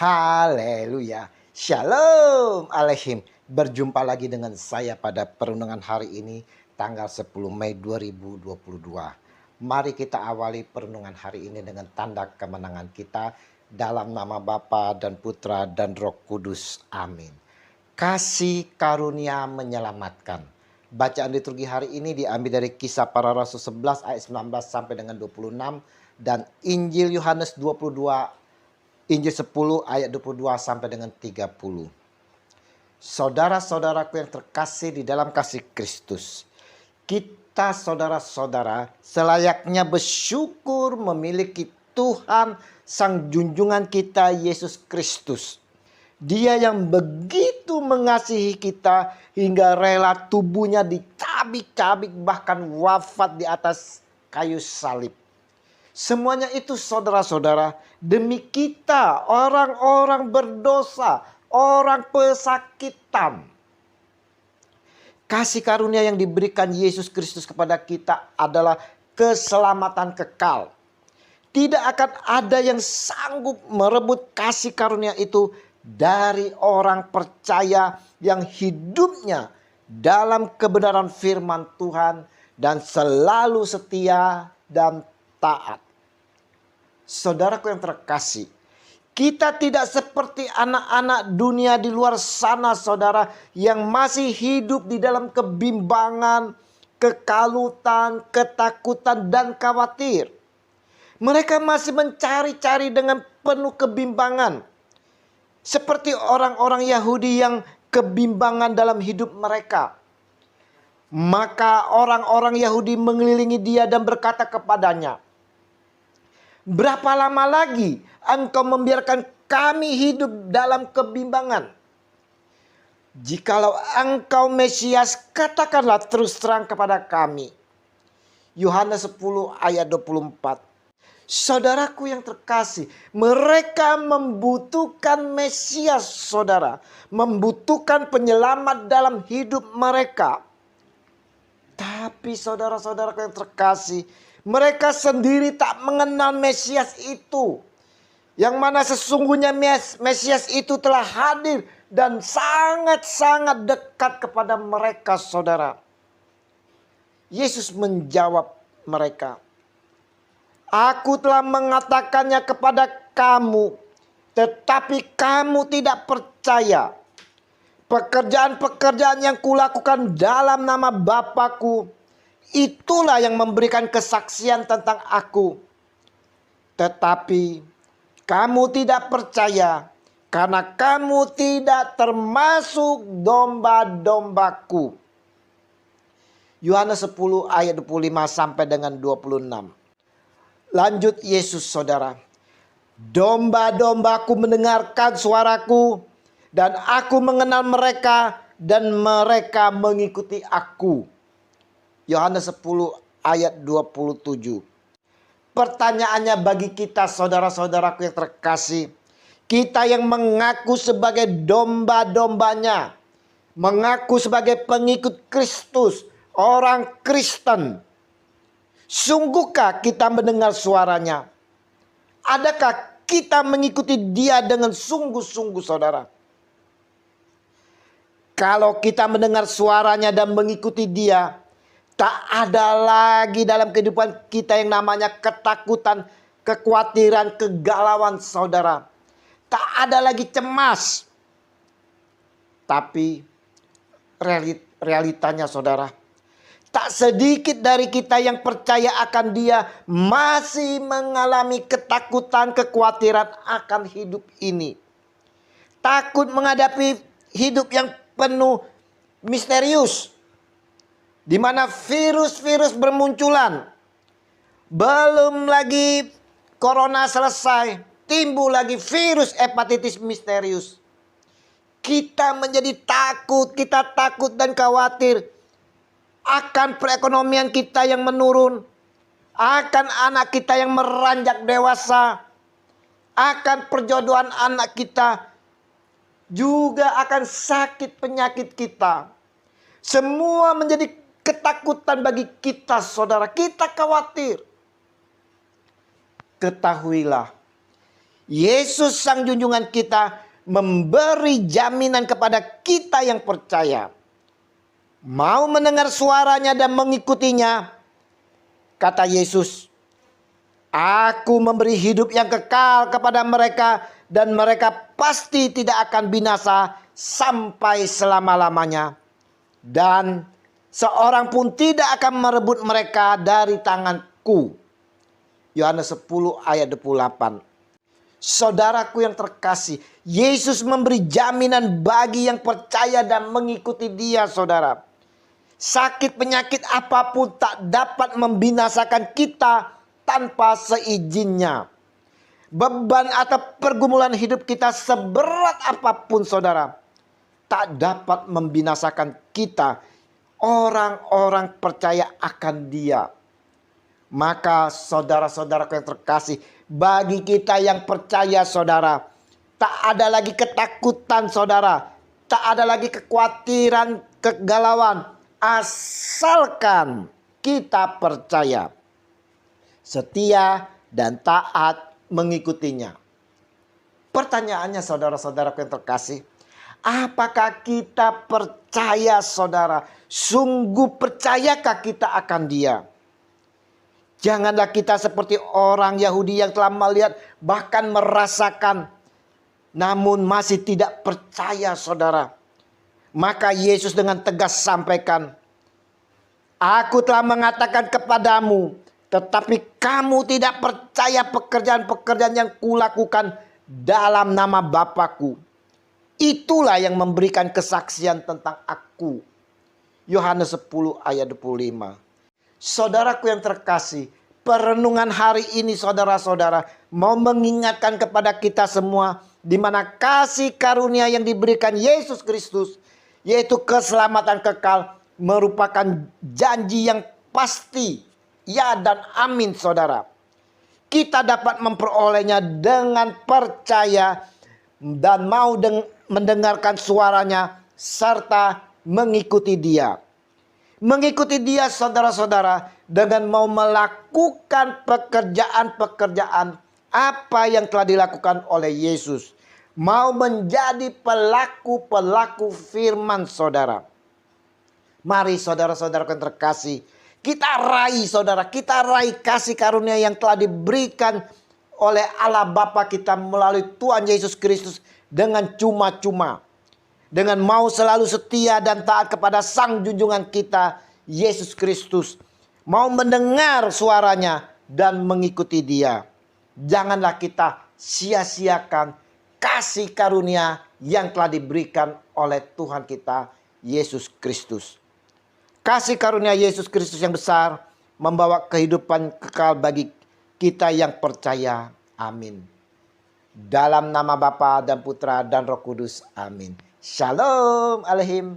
Haleluya. Shalom Aleihim. Berjumpa lagi dengan saya pada perenungan hari ini tanggal 10 Mei 2022. Mari kita awali perenungan hari ini dengan tanda kemenangan kita dalam nama Bapa dan Putra dan Roh Kudus. Amin. Kasih karunia menyelamatkan. Bacaan liturgi hari ini diambil dari Kisah Para Rasul 11 ayat 19 sampai dengan 26 dan Injil Yohanes 22 Injil 10 ayat 22 sampai dengan 30. Saudara-saudaraku yang terkasih di dalam kasih Kristus, kita saudara-saudara selayaknya bersyukur memiliki Tuhan Sang Junjungan kita Yesus Kristus. Dia yang begitu mengasihi kita hingga rela tubuhnya dicabik-cabik bahkan wafat di atas kayu salib. Semuanya itu saudara-saudara demi kita orang-orang berdosa, orang pesakitan. Kasih karunia yang diberikan Yesus Kristus kepada kita adalah keselamatan kekal. Tidak akan ada yang sanggup merebut kasih karunia itu dari orang percaya yang hidupnya dalam kebenaran firman Tuhan dan selalu setia dan taat. Saudaraku yang terkasih, kita tidak seperti anak-anak dunia di luar sana, saudara, yang masih hidup di dalam kebimbangan, kekalutan, ketakutan, dan khawatir. Mereka masih mencari-cari dengan penuh kebimbangan. Seperti orang-orang Yahudi yang kebimbangan dalam hidup mereka. Maka orang-orang Yahudi mengelilingi dia dan berkata kepadanya, "Berapa lama lagi engkau membiarkan kami hidup dalam kebimbangan? Jikalau engkau Mesias, katakanlah terus terang kepada kami." Yohanes 10 ayat 24. Saudaraku yang terkasih, mereka membutuhkan Mesias, saudara. Membutuhkan penyelamat dalam hidup mereka. Tapi saudara-saudaraku yang terkasih, mereka sendiri tak mengenal Mesias itu. Yang mana sesungguhnya Mesias itu telah hadir dan sangat-sangat dekat kepada mereka, saudara. Yesus menjawab mereka, "Aku telah mengatakannya kepada kamu, tetapi kamu tidak percaya. Pekerjaan-pekerjaan yang kulakukan dalam nama Bapa-Ku, itulah yang memberikan kesaksian tentang aku. Tetapi kamu tidak percaya karena kamu tidak termasuk domba-dombaku." Yohanes 10 ayat 25 sampai dengan 26. Lanjut Yesus, saudara. "Domba-dombaku mendengarkan suaraku dan aku mengenal mereka dan mereka mengikuti aku." Yohanes 10 ayat 27. Pertanyaannya bagi kita saudara-saudaraku yang terkasih, kita yang mengaku sebagai domba-dombanya, mengaku sebagai pengikut Kristus, orang Kristen, sungguhkah kita mendengar suaranya? Adakah kita mengikuti dia dengan sungguh-sungguh, saudara? Kalau kita mendengar suaranya dan mengikuti dia, tak ada lagi dalam kehidupan kita yang namanya ketakutan, kekhawatiran, kegalauan, saudara. Tak ada lagi cemas. Tapi realitanya, saudara, tak sedikit dari kita yang percaya akan dia masih mengalami ketakutan, kekhawatiran akan hidup ini. Takut menghadapi hidup yang penuh misterius, di mana virus-virus bermunculan. Belum lagi corona selesai, timbul lagi virus hepatitis misterius. Kita menjadi takut, kita takut dan khawatir akan perekonomian kita yang menurun, akan anak kita yang meranjak dewasa, akan perjodohan anak kita, juga akan sakit penyakit kita. Semua menjadi ketakutan bagi kita, saudara. Kita khawatir. Ketahuilah, Yesus Sang Junjungan kita memberi jaminan kepada kita yang percaya. Mau mendengar suaranya dan mengikutinya. Kata Yesus, aku memberi hidup yang kekal kepada mereka dan mereka pasti tidak akan binasa sampai selama-lamanya. Dan seorang pun tidak akan merebut mereka dari tanganku. Yohanes 10 ayat 28. Saudaraku yang terkasih, Yesus memberi jaminan bagi yang percaya dan mengikuti Dia, saudara. Sakit penyakit apapun tak dapat membinasakan kita tanpa seizinnya. Beban atau pergumulan hidup kita seberat apapun, saudara, tak dapat membinasakan kita. Orang-orang percaya akan Dia. Maka saudara-saudaraku yang terkasih, bagi kita yang percaya, saudara, tak ada lagi ketakutan, saudara. Tak ada lagi kekhawatiran, kegalauan. Asalkan kita percaya, setia dan taat mengikutinya. Pertanyaannya, saudara-saudaraku yang terkasih, apakah kita percaya, saudara? Sungguh percayakah kita akan Dia? Janganlah kita seperti orang Yahudi yang telah melihat, bahkan merasakan, namun masih tidak percaya, saudara. Maka Yesus dengan tegas sampaikan, aku telah mengatakan kepadamu, tetapi kamu tidak percaya pekerjaan-pekerjaan yang kulakukan dalam nama Bapa-Ku. Itulah yang memberikan kesaksian tentang aku. Yohanes 10 ayat 25. Saudaraku yang terkasih, perenungan hari ini, saudara-saudara, mau mengingatkan kepada kita semua, di mana kasih karunia yang diberikan Yesus Kristus, yaitu keselamatan kekal, merupakan janji yang pasti. Ya dan amin, saudara. Kita dapat memperolehnya dengan percaya dan mau mendengarkan suaranya serta mengikuti Dia. Mengikuti Dia, saudara-saudara, dengan mau melakukan pekerjaan-pekerjaan apa yang telah dilakukan oleh Yesus. Mau menjadi pelaku-pelaku firman, saudara. Mari saudara-saudara yang terkasih, kita raih, saudara, kita raih kasih karunia yang telah diberikan oleh Allah Bapa kita melalui Tuhan Yesus Kristus dengan cuma-cuma. Dengan mau selalu setia dan taat kepada Sang Junjungan kita, Yesus Kristus. Mau mendengar suaranya dan mengikuti Dia. Janganlah kita sia-siakan kasih karunia yang telah diberikan oleh Tuhan kita, Yesus Kristus. Kasih karunia Yesus Kristus yang besar membawa kehidupan kekal bagi kita yang percaya. Amin. Dalam nama Bapa dan Putra dan Roh Kudus. Amin. Shalom Alehim.